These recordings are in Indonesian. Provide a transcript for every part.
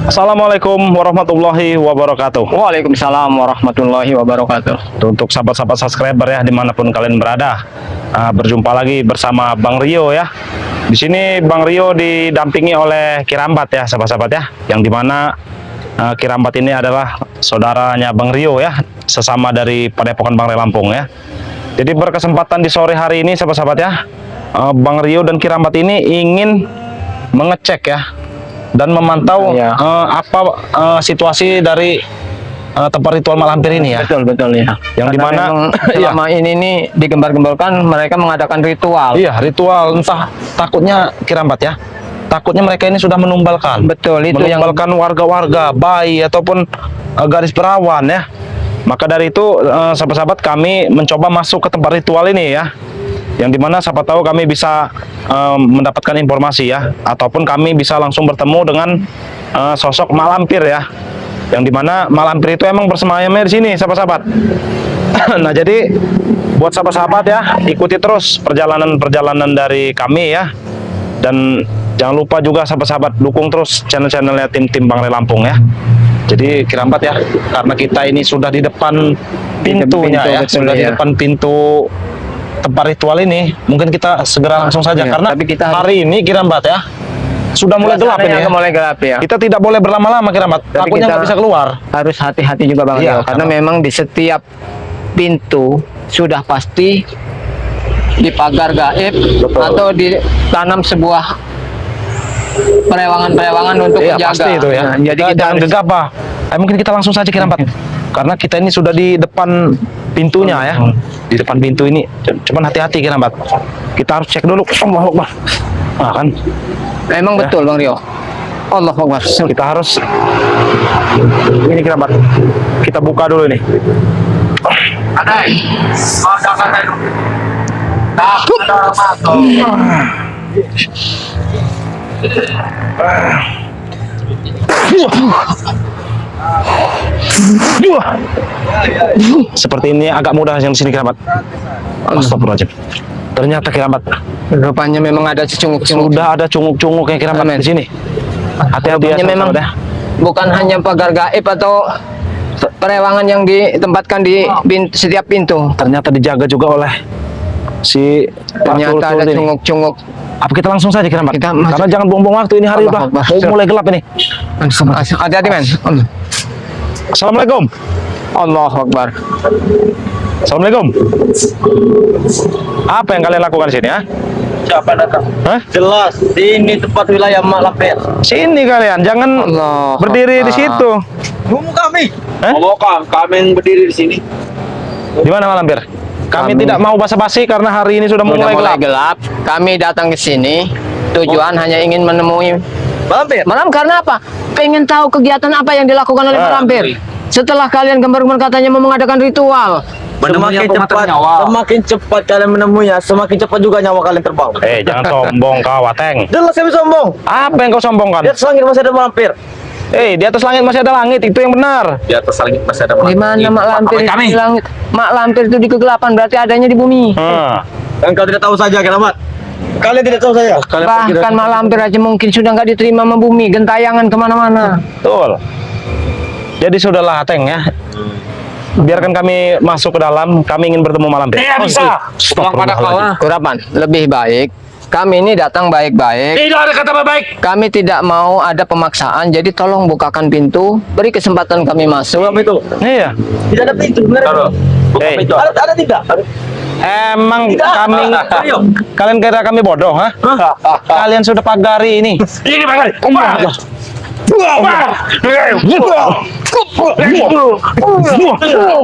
Assalamualaikum warahmatullahi wabarakatuh. Waalaikumsalam warahmatullahi wabarakatuh. Untuk sahabat-sahabat subscriber ya dimanapun kalian berada, berjumpa lagi bersama Bang Rio ya. Di sini Bang Rio didampingi oleh Kirambat ya, sahabat-sahabat ya. Yang dimana Kirambat ini adalah saudaranya Bang Rio ya, sesama dari Padepokan Bangrai Lampung ya. Jadi berkesempatan di sore hari ini sahabat-sahabat ya, Bang Rio dan Kirambat ini ingin mengecek ya dan memantau situasi dari tempat ritual malampir ini ya. Betul ya. Yang dimana selama ini nih digembar-gemborkan mereka mengadakan ritual. Iya, ritual, entah takutnya Kirambat ya. Takutnya mereka ini sudah menumbalkan. Betul, itu menumbalkan warga-warga, bayi ataupun garis perawan ya. Maka dari itu sahabat-sahabat kami mencoba masuk ke tempat ritual ini ya. Yang dimana siapa tahu kami bisa mendapatkan informasi ya, ataupun kami bisa langsung bertemu dengan sosok malampir ya, yang dimana malampir itu emang bersemayamnya di sini sahabat-sahabat. Nah jadi buat sahabat-sahabat ya, ikuti terus perjalanan dari kami ya, dan jangan lupa juga sahabat-sahabat dukung terus channel-channelnya tim Bangrai Lampung ya. Jadi Kirambat ya, karena kita ini sudah di depan pintunya ya, sudah di depan pintu tempat ritual ini, mungkin kita segera langsung saja karena hari ini Kirambat ya sudah mulai gelap ini ya. Mulai gelap ya. Kita tidak boleh berlama-lama Kirambat, takutnya nggak bisa keluar. Harus hati-hati juga Bang Rio, karena memang di setiap pintu sudah pasti dipagar gaib atau ditanam sebuah perewangan untuk menjaga. Pasti itu ya. Nah, jadi kita jangan gegabah. Mungkin kita langsung saja Kirambat, karena kita ini sudah di depan pintunya ya, di depan pintu ini. Cuman hati-hati Kirambat, kita harus cek dulu. Allahu Akbar. Nah kan memang betul Bang Rio. Allahu Akbar. Kita harus ini Kirambat, kita buka dulu ini. Seperti ini agak mudah yang di sini Kirambat. Astagfirullahaladzim. Ternyata Kirambat, rupanya memang ada cunguk-cunguk. Sudah ada cunguk-cunguk yang Kirambat di sini. Hati-hati ya, memang bukan hanya pagar gaib atau perewangan yang ditempatkan di setiap pintu. Ternyata dijaga juga oleh si ternyata ada cunguk-cunguk. Apa kita langsung saja Kirambat? Karena jangan buang-buang waktu, ini hari udah mau mulai gelap ini. Hati-hati men. Assalamualaikum. Allahu Akbar. Assalamualaikum. Apa yang kalian lakukan di sini ya? Siapa datang? Hah? Jelas, ini tempat wilayah malampir. Sini kalian, jangan berdiri di situ. Tunggu kami. Kami yang berdiri di sini. Di mana malampir? Kami tidak mau basa-basi karena hari ini sudah mulai gelap. Kami datang ke sini tujuan hanya ingin menemui Malampir. Karena apa? Pengen tahu kegiatan apa yang dilakukan oleh malampir. Setelah kalian gembar-gembar katanya mau mengadakan ritual. Semakin cepat kalian menemuinya, semakin cepat juga nyawa kalian terbang. Jangan sombong kau, Wateng. Jelas kami sombong. Apa yang kau sombongkan? Di atas langit masih ada malampir. Di atas langit masih ada langit, itu yang benar. Di atas langit masih ada malampir. Di mana mak lampir di langit? Mak lampir itu di kegelapan, berarti adanya di bumi. Dan kau tidak tahu saja, Kirambat. Kalian tidak tahu saya. Bahkan mak lampir aja mungkin sudah nggak diterima sama bumi, gentayangan kemana-mana. Betul. Jadi sudahlah Ateng ya, biarkan kami masuk ke dalam. Kami ingin bertemu malampir. Bisa. Kurapan, lebih baik kami ini datang baik-baik. Tidak ada kata baik. Kami tidak mau ada pemaksaan, jadi tolong bukakan pintu, beri kesempatan kami masuk. Itu. Iya. Tidak ada pintu. Ada tidak? Emang kami kalian kira kami bodoh, ha? Kalian sudah pagari ini. Ini pagari.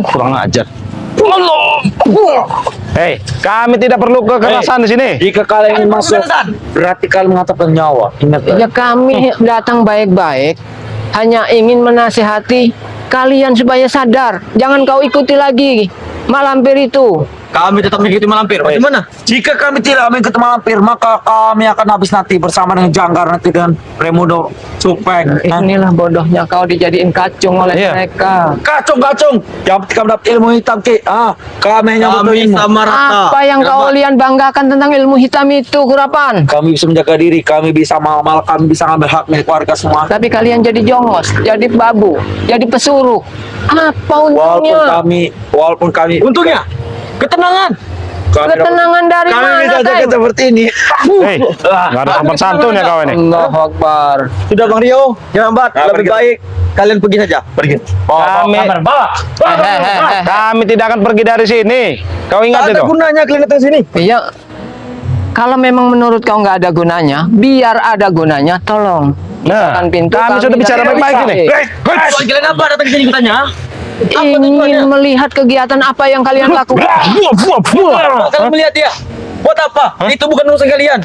Kurang ajar. Kami tidak perlu kekerasan di sini. Jika kalian ingin masuk, berarti kalian mengatakan nyawa. Ingat ya, kami datang baik-baik, hanya ingin menasihati kalian supaya sadar. Jangan kau ikuti lagi malampir itu. Kami tetap mengikuti malampir. Bagaimana? Jika kami tidak mengikuti malampir, maka kami akan habis nanti bersama dengan Janggar nanti dengan Remudo, Supeng. Inilah bodohnya kau dijadiin kacung oleh Iya. mereka. Kacung. Yang penting kami dapat ilmu hitam ki. Kami hanya butuh Kami ilmu. sama rata. Apa yang kalian banggakan tentang ilmu hitam itu, Kurapan? Kami bisa menjaga diri, kami bisa mal, kami bisa ngambil hak milik warga semua. Tapi kalian jadi jongos, jadi babu, jadi pesuruh. Apa untungnya? Walaupun kami Untungnya, ketenangan. Ketenangan dari kami mana, bisa jaga Teng? seperti ini. Hei, nggak ada sopan santun ya kau ini. Allahu Akbar. Sudah Bang Rio, jangan lambat. Lebih pergi. baik kalian pergi saja. Pergi. Kami, kami tidak akan pergi dari sini. Kau ingat Tak ada itu? gunanya kalian datang sini. Iya. Kalau memang menurut kau nggak ada gunanya, biar ada gunanya, tolong. Nah, Bukakan pintu, kami sudah bicara tidak baik-baik bisa. ini. Tujuan kalian apa datang ke sini kutanya? Ingin melihat kegiatan apa yang kalian lakukan. Kalian melihat dia. Buat apa? Itu bukan urusan kalian.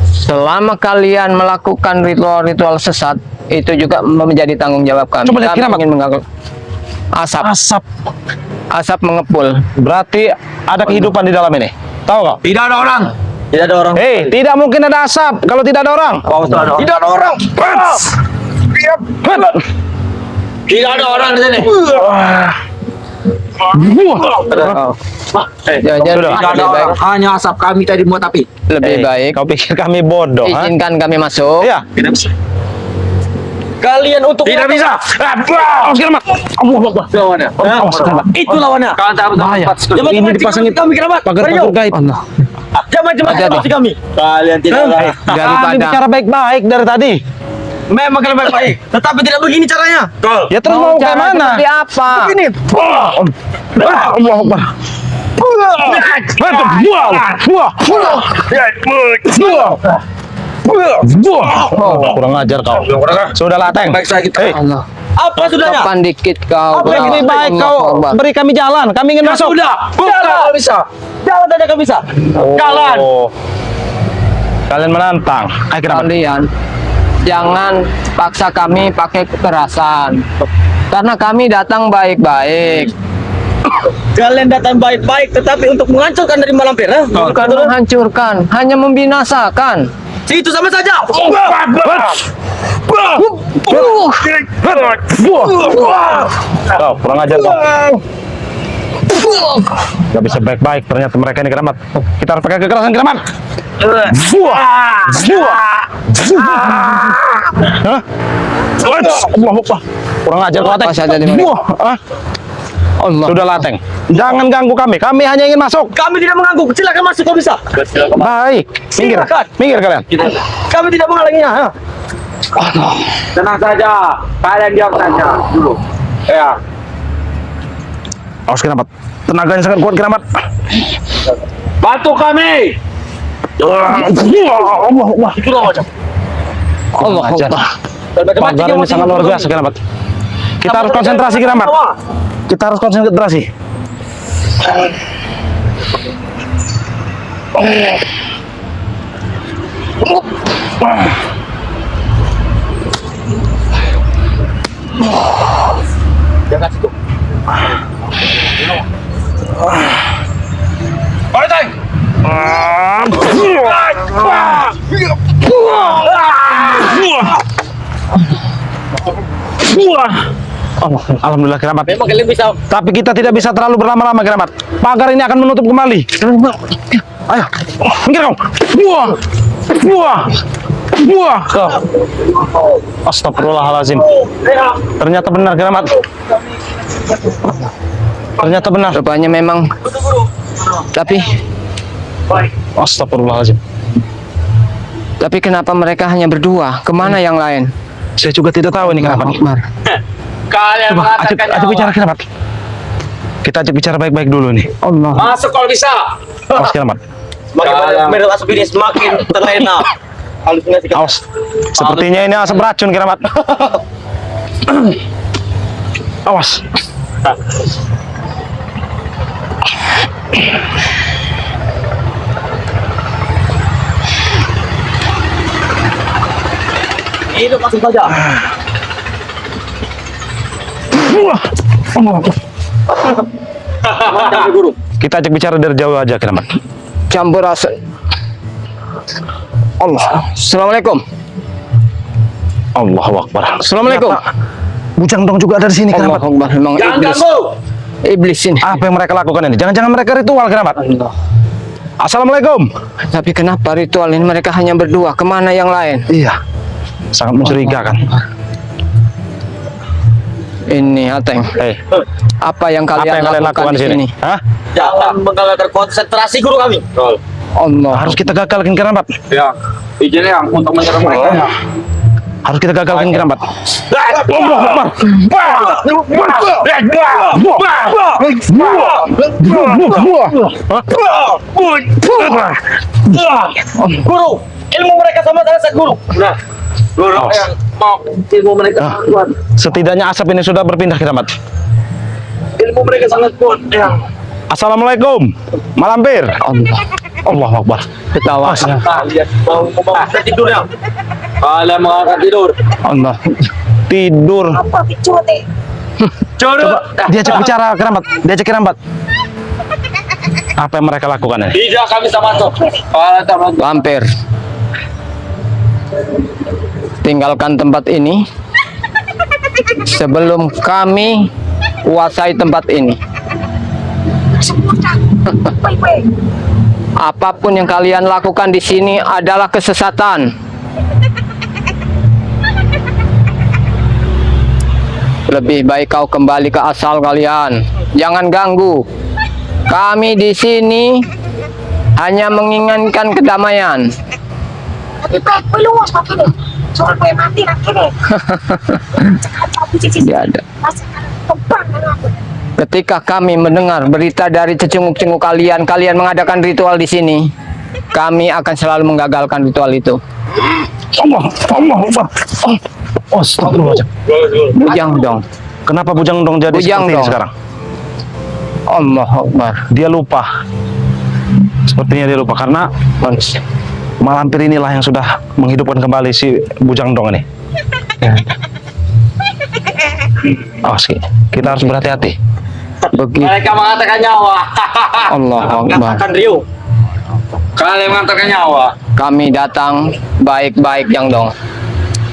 Selama kalian melakukan ritual-ritual sesat, itu juga menjadi tanggung jawab kami. Coba lihat Kami kira, Mak. ingin mengaku asap, Asap. asap mengepul. Berarti ada kehidupan di dalam ini. Tahu kau? Tidak ada orang. Tidak ada orang. Hei, tidak mungkin ada asap kalau tidak ada orang. Tidak ada orang. Tidak ada orang di sini. Jangan Sudah. Tidak ada lebih baik, orang. Hanya asap kami tadi muat api. lebih Hei, baik. Kau pikir kami bodoh? Ha? Izinkan kami masuk. Iya. Tidak bisa. Kalian untuk Tidak bisa. Awas kiramat. lawannya. Itu lawannya. Kalian tak harus Bahaya. Jangan Ini dipasangin kami kerabat. pagar-pagar gaib. Jangan Hati-hati. kami. Kalian tidak. Kami Daripada bicara baik-baik dari tadi. Memang kalian baik-baik, tetapi tidak begini caranya. Ya terus mau ke cara mana? seperti apa? Begini. Allah Akbar. Kurang ajar kau. Sudahlah, Teng. Baik saya kita. Hei, Allah. Apa sudahnya? Kapan dikit kau. Apa yang lebih baik Allahu kau Akbar. beri kami jalan. Kami ingin masuk. Sudah. Bukan kalau bisa. Jalan saja kami bisa. Jalan. Oh. Kalian menantang. Ayo kita Kalian jangan paksa kami pakai kekerasan. Karena kami datang baik-baik. Kalian datang baik-baik, tetapi untuk menghancurkan dari Malampir. Bukan menghancurkan, hanya membinasakan. Itu sama saja. Kau kurang ajar kau. Gak bisa baik-baik ternyata mereka ini keramat. Kita harus pakai kekerasan keramat. Hah? Allah Akbar. Kurang ajar kau, Teng. Apa saja di mana? Allah. Sudah lateng. Jangan ganggu kami. Kami hanya ingin masuk. Kami tidak mengganggu. Silakan masuk kalau bisa. Baik. Minggir. Silakan. Minggir kalian. Kami tidak menghalanginya. Ha? Tenang saja. Kalian diam saja dulu. Ya. Awas keramat. Tenaganya sangat kuat keramat. Bantu kami. Allah. Allah Ajar. Akbar. Pagar ini sangat luar biasa keramat. Kita harus konsentrasi keramat. Kita harus konsentrasi. Jangan situ. Alhamdulillah keramat. Memang kalian bisa. Tapi kita tidak bisa terlalu berlama-lama keramat. Pagar ini akan menutup kembali. Ayo, minggir kau. Buah. Kau. Astagfirullahalazim. Ternyata benar keramat. Ternyata benar. Rupanya memang. Tapi Astagfirullahalazim. kenapa mereka hanya berdua? Kemana yang lain? Saya juga tidak tahu ini kenapa. Allahu Akbar. Kalian Coba ajak mengatakan bicara keramat. Kita ajak bicara baik-baik dulu nih. Allah. masuk kalau bisa. Awas keramat. Semakin banyak merek asap ini semakin terlena. Halusinasi. Awas. Sepertinya ini asap racun keramat. Awas. Hidup langsung saja. Allah. Jangan guru. Kita ajak bicara dari jauh aja, Keramat. Campur rasa. Allah. Assalamualaikum. Allahu Akbar. Assalamualaikum. Bujang Dong juga ada di sini, Allah Keramat. Akbar. Memang iblis. Iblis ini. Apa yang mereka lakukan ini? Jangan-jangan mereka ritual, Keramat. Allah. Assalamualaikum. Tapi kenapa ritual ini mereka hanya berdua? Kemana yang lain? Iya. Sangat mencurigakan. Ini Ateng. Hei, Apa yang apa kalian yang kalian lakukan di sini? Hah? Jangan menggagalkan konsentrasi guru kami. Allah. Harus kita gagalkan, Keramat. Ya, izin yang untuk menyerang mereka. Harus kita gagalkan, Keramat. Guru, ilmu mereka sama dengan guru. Nah, guru Oh. yang mau ilmu mereka sangat kuat. Setidaknya asap ini sudah berpindah, Keramat. Ilmu mereka sangat kuat. Ya. Assalamualaikum, Malampir. Allah. Allahu Akbar. Ketawa. Lihat mau bisa tidur ya. Kalian mau akan tidur. Allah. Tidur. Coba Diajak bicara, Keramat. Diajak, Keramat. Apa yang mereka lakukan ini? Tidak kami sama masuk. Kalau tamat Lampir. Tinggalkan tempat ini sebelum kami kuasai tempat ini. Apapun yang kalian lakukan di sini adalah kesesatan. Lebih baik kau kembali ke asal kalian. Jangan ganggu. Kami di sini hanya menginginkan kedamaian. Tidak ada. Ketika kami mendengar berita dari cecunguk-cenguk kalian, kalian mengadakan ritual di sini, kami akan selalu menggagalkan ritual itu. Allah Akbar. Astagfirullahaladzim. Bujang Dong. Kenapa Bujang Dong jadi Bujang seperti ini Dong. sekarang? Allah Akbar. Dia lupa. Sepertinya dia lupa karena Malampir inilah yang sudah menghidupkan kembali si Bujang Dong ini. Kita harus berhati-hati. Begitu. mereka mengatakan nyawa. Allah Akbar. Mengatakan Rio. Kalian mengatakan nyawa. Kami datang baik-baik Yang Dong.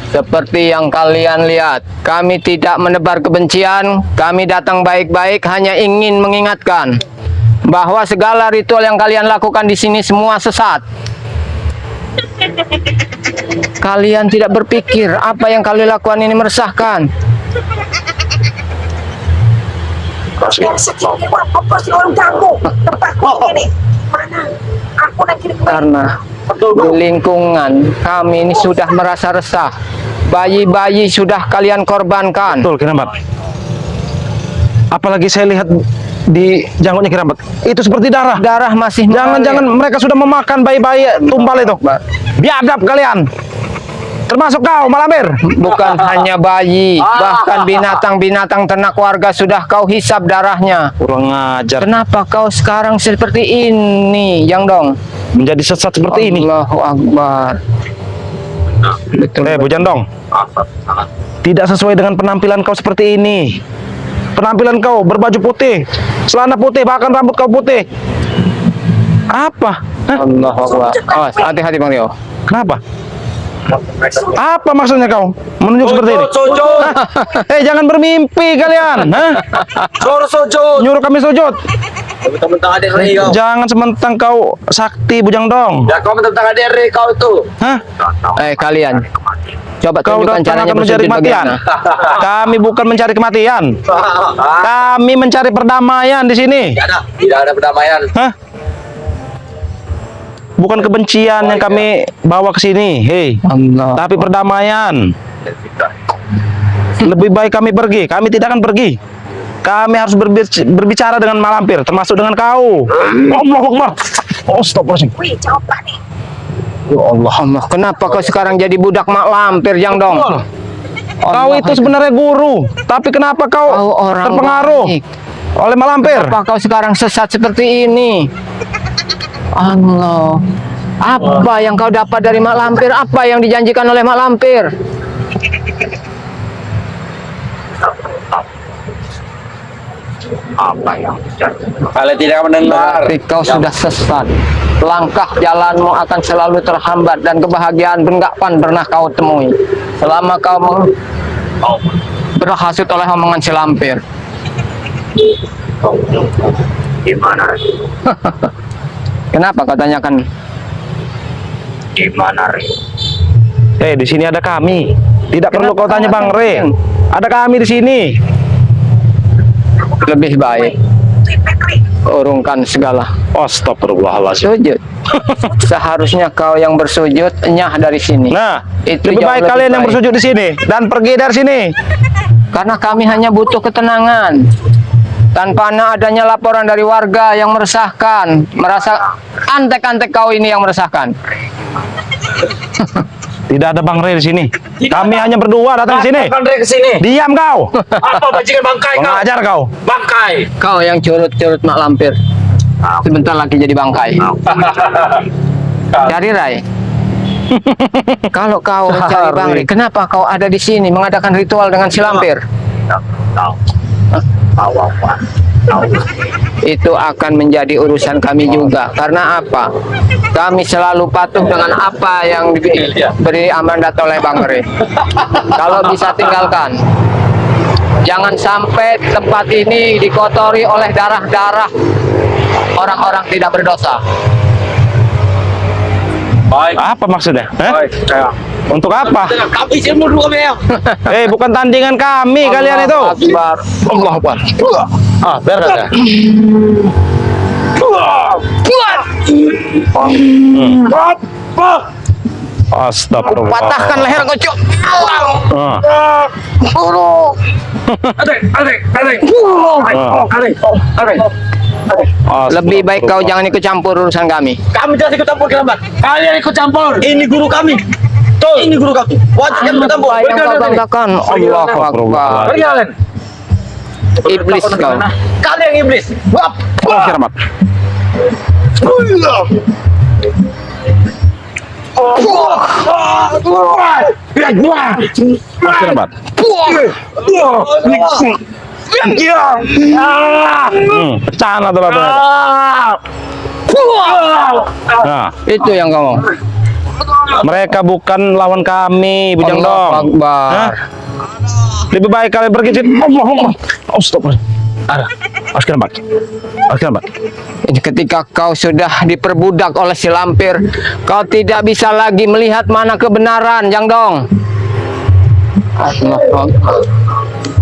Seperti yang kalian lihat, kami tidak menebar kebencian, kami datang baik-baik hanya ingin mengingatkan bahwa segala ritual yang kalian lakukan di sini semua sesat. Kalian tidak berpikir apa yang kalian lakukan ini meresahkan. Karena di lingkungan kami ini sudah merasa resah. Bayi-bayi sudah kalian korbankan. Betul, Keramat. Apalagi saya lihat di janggutnya, Keramat. Itu seperti darah. Darah masih Jangan-jangan mengalir. mereka sudah memakan bayi-bayi tumbal itu. Biadab kalian. Termasuk kau, Malampir. Bukan hanya bayi, bahkan binatang-binatang ternak warga sudah kau hisap darahnya. Kurang ajar. Kenapa kau sekarang seperti ini, Yang Dong? Menjadi sesat seperti ini. Allahu Akbar. Betul. Bujang Dong. Tidak sesuai dengan penampilan kau seperti ini. Penampilan kau berbaju putih, celana putih, bahkan rambut kau putih. Apa? Hah? Allahu Akbar. Oh, hati-hati Bang Rio. Kenapa? Apa maksudnya kau menunjuk seperti ini? Sujud. Jangan bermimpi kalian. Hah? Suruh sujud. Nyuruh kami sujud. Mentang-mentang adik Ri kau. Jangan sementang kau sakti, Bujang Dong. Ya kau mentang-mentang adik Ri kau itu. Hah? Kalian. Coba Kau tunjukkan datang caranya akan mencari bersujud kematian. bagaimana. Kami bukan mencari kematian. Kami mencari perdamaian di sini. Tidak ada perdamaian. Hah? Bukan kebencian yang kami bawa ke sini, hei. Allah. Tapi perdamaian. Lebih baik kami pergi. Kami tidak akan pergi. Kami harus berbicara dengan Malampir, termasuk dengan kau. Allahu Akbar. Astagfirullahaladzim. Ya Allah, kenapa kau sekarang jadi budak mak lampir, Yang Dong? Kau itu sebenarnya guru, tapi kenapa kau Kau orang terpengaruh baik. oleh Malampir? Kenapa kau sekarang sesat seperti ini? Allah. Apa yang kau dapat dari mak lampir? Apa yang dijanjikan oleh mak lampir? Apa yang terjadi? Kalian tidak mendengar. Berarti kau sudah sesat. Langkah jalanmu akan selalu terhambat dan kebahagiaan enggak pernah kau temui selama kau berhasut oleh omongan si lampir. Kau di mana? Kenapa kau tanyakan? Di mana, Re? Di sini ada kami. Tidak perlu kau tanya Bang Re. Ada kami di sini. Lebih baik urungkan segala Astagfirullahaladzim. sujud. Seharusnya kau yang bersujud nyah dari sini. Nah, Itu lebih jauh baik lebih kalian yang baik. bersujud di sini dan pergi dari sini. Karena kami hanya butuh ketenangan. Tanpa adanya laporan dari warga yang meresahkan, merasa antek-antek kau ini yang meresahkan. Tidak ada Bang Re di sini. Kami hanya berdua datang ke sini. Bang Re ke sini. Diam kau. Apa bajingan bangkai kau? Mengajar kau. Bangkai. Kau yang curut-curut mak lampir. Sebentar lagi jadi bangkai. Cari Rai. Kalau kau mencari Bang Ri, kenapa kau ada di sini mengadakan ritual dengan si lampir? Tahu. Apa? Itu akan menjadi urusan kami juga. Karena apa? Kami selalu patuh dengan apa yang diberi amanat oleh Bang Ri. Kalau bisa tinggalkan. Jangan sampai tempat ini dikotori oleh darah-darah orang-orang tidak berdosa. Baik. Apa maksudnya? Baik. Saya. Untuk apa? Kami semua dulu kami ya. Bukan tandingan kami kalian itu. Akbar. Allah Akbar. Biar kagak. Astagfirullah. Patahkan leher kau, Cuk. Lebih baik kau jangan ikut campur urusan kami. Kami tidak ikut campur Kerabat. Kalian ikut campur. Ini guru kami. Tuh, ini guru kami. Wajib ikut campur. Apa yang kau banggakan? Allah Akbar. Pergi kalian. Iblis kau. Kalian iblis. Wap. Kiramat. Kiramat. Pecahan atau apa? Nah, Itu yang kau mau. mereka bukan lawan kami, Bujang Allah Dong. Akbar. Hah? Lebih baik kalian pergi sini. Allah. Astagfirullah. Ada. Kiramat. Kiramat. Ketika kau sudah diperbudak oleh si lampir, kau tidak bisa lagi melihat mana kebenaran, Jang Dong. Allah Akbar.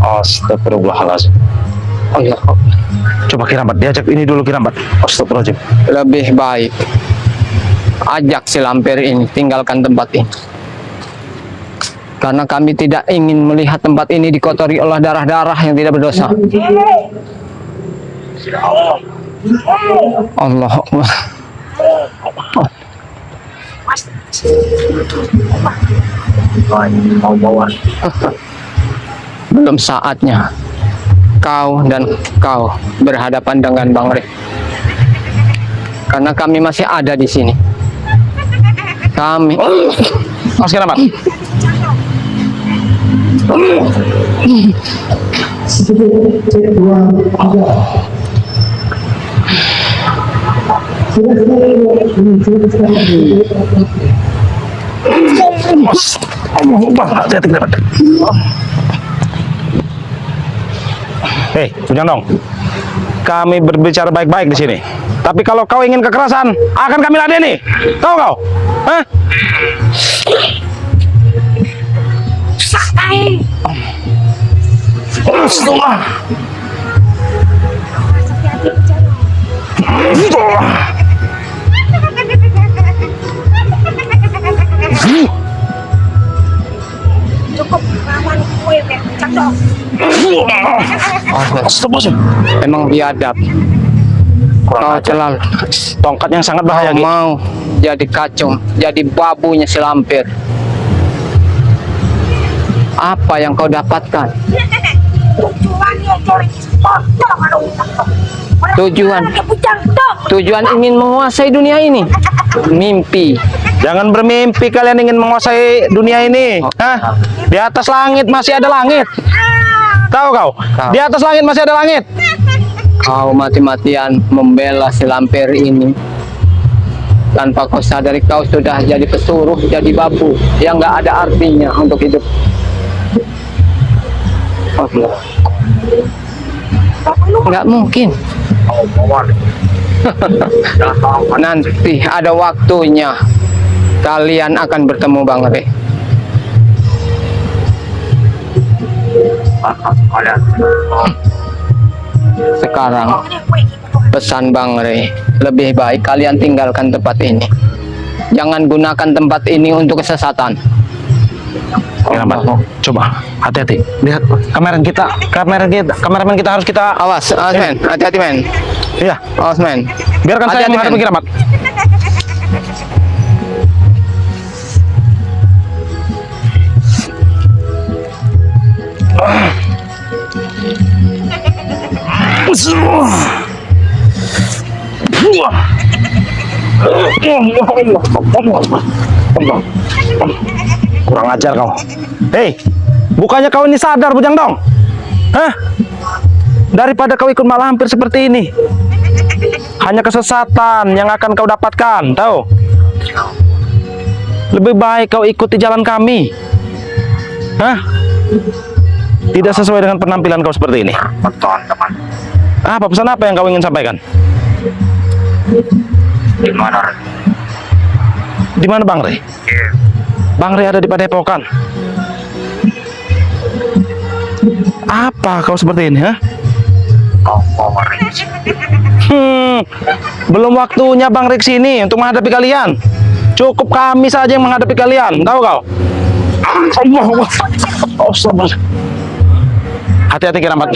Astagfirullahaladzim. Allah Akbar. Coba Kiramat, diajak ini dulu Kiramat. Astagfirullahaladzim. Lebih baik ajak si lampir ini tinggalkan tempat ini. Karena kami tidak ingin melihat tempat ini dikotori oleh darah-darah yang tidak berdosa. Allah Akbar. Mau bawa Belum saatnya kau dan kau berhadapan dengan Bang Ri. Karena kami masih ada di sini. Kami Mas Kiramat. Bujang Dong. Kami berbicara baik-baik di sini. Tapi kalau kau ingin kekerasan, akan kami ladeni. Tahu kau? Hah? Cukup lawan kue Bujang Dong. memang biadab. Kau celal. Tongkat yang sangat bahaya Kau gitu. mau jadi kacung, jadi babunya si lampir. Apa yang kau dapatkan? Tujuannya cari potong kalau Tujuan? Bujang Dong. Tujuan ingin menguasai dunia ini. Mimpi. Jangan bermimpi kalian ingin menguasai dunia ini. Hah? Di atas langit masih ada langit. Tahu kau? Tahu. Di atas langit masih ada langit. Kau mati-matian membela si lampir ini. Tanpa kau sadari kau sudah jadi pesuruh, jadi babu yang nggak ada artinya untuk hidup. Oke. Nggak mungkin. Nanti ada waktunya kalian akan bertemu Bang Re. Kalian Sekarang pesan Bang Re, lebih baik kalian tinggalkan tempat ini. Jangan gunakan tempat ini untuk kesesatan. Kiramat, coba hati-hati. Lihat kameramen kita harus kita. Awas men, hati-hati men. Iya, Awas men. biarkan saya Hati-hati, menghadapi men. Kiramat. Kurang ajar kau. Hei, bukannya kau ini sadar Bujang Dong? Hah? Daripada kau ikut malampir seperti ini, hanya kesesatan yang akan kau dapatkan, tahu? Lebih baik kau ikuti jalan kami. Hah? Tidak sesuai dengan penampilan kau seperti ini. betul teman. Apa pesan apa yang kau ingin sampaikan? Di mana Re? Di mana Bang Re? Bang Re ada di Padepokan. Apa kau seperti ini, ha? Kau mau Re? Belum waktunya Bang Re sini untuk menghadapi kalian. Cukup kami saja yang menghadapi kalian, tahu kau? Allah. Hati-hati Kiramat.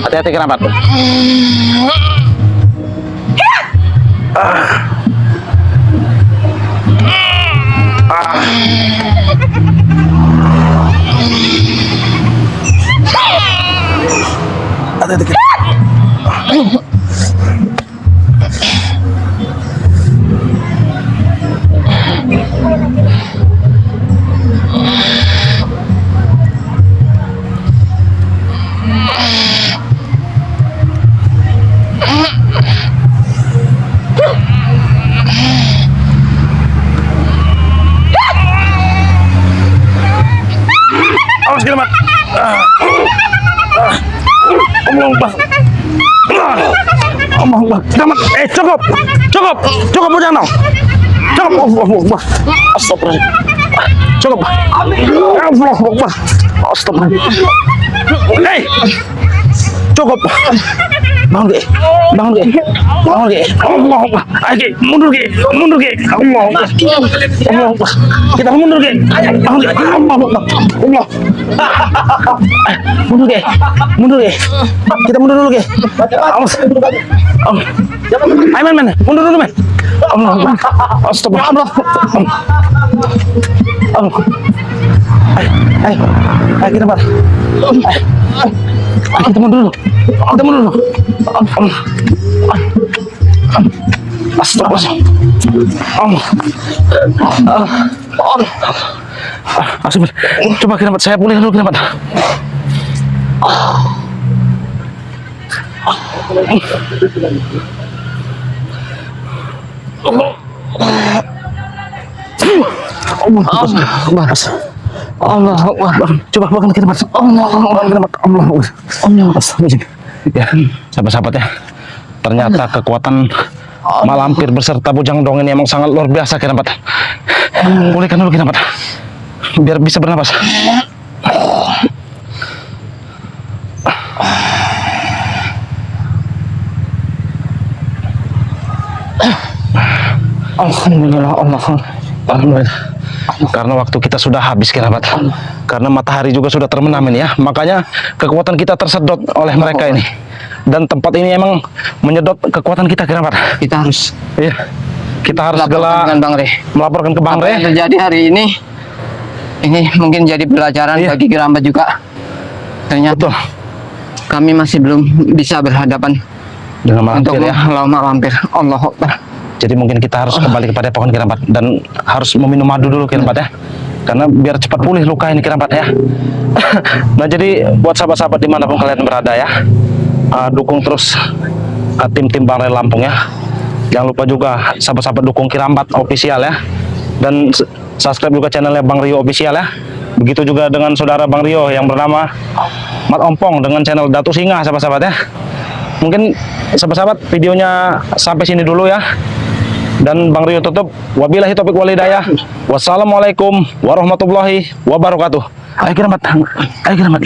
Hati-hati Kiramat. Hati-hati Kiramat. Awas Kiramat. Allah Akbar. Allah Akbar. Kiramat. Cukup Bujang Dong. Cukup. Allah Akbar. Astagfirullah. Cukup. Allah Akbar. Astagfirullah. Hei. Cukup. Bangun Ki. Allah Akbar. Ayo Ki, mundur Ki. Allah Akbar. Kita mundur Ki. Bangun Ki. Allah Akbar. Allah. Mundur Ki. Kita mundur dulu Ki. Awas. Ayo men. Mundur dulu men. Allah Akbar. Astagfirullah. Allah. Ayo kita bar. Kita mundur dulu. Astagfirullah. Coba Kiramat, saya pulih dulu Kiramat. Allah Akbar. Coba bangun Kiramat. Allah Akbar. Ya, sahabat-sahabat ya. Ternyata kekuatan malampir beserta Bujang Dong ini emang sangat luar biasa Kiramat. Pulihkan dulu Kiramat, biar bisa bernapas. Alhamdulillah. Karena waktu kita sudah habis Kiramat. Karena matahari juga sudah terbenam ini ya. Makanya kekuatan kita tersedot oleh mereka ini. Dan tempat ini emang menyedot kekuatan kita Kiramat. Kita harus Iya. Kita harus laporkan dengan Bang Re. melaporkan ke Bang Apa yang Re. terjadi hari ini mungkin jadi pelajaran Iya. bagi Kiramat juga. Ternyata Betul. kami masih belum bisa berhadapan Dengan untuk mampir ya. melawan mak lampir. Allah Akbar. Jadi mungkin kita harus kembali kepada pohon Kirabat dan harus meminum madu dulu Kirabat ya. Karena biar cepat pulih luka ini Kirabat ya. Nah jadi buat sahabat-sahabat dimanapun kalian berada ya, dukung terus tim-tim Bangrai Lampung ya. Jangan lupa juga sahabat-sahabat dukung Kirabat official ya. Dan subscribe juga channelnya Bang Rio official ya. Begitu juga dengan saudara Bang Rio yang bernama Mat Ompong dengan channel Datu Singa sahabat-sahabat ya. Mungkin sahabat-sahabat videonya sampai sini dulu ya. Dan Bang Rio tutup. Wabillahi taufiq wal hidayah. Wassalamualaikum warahmatullahi wabarakatuh. Ayo Kirabat. Ayo Kirabat.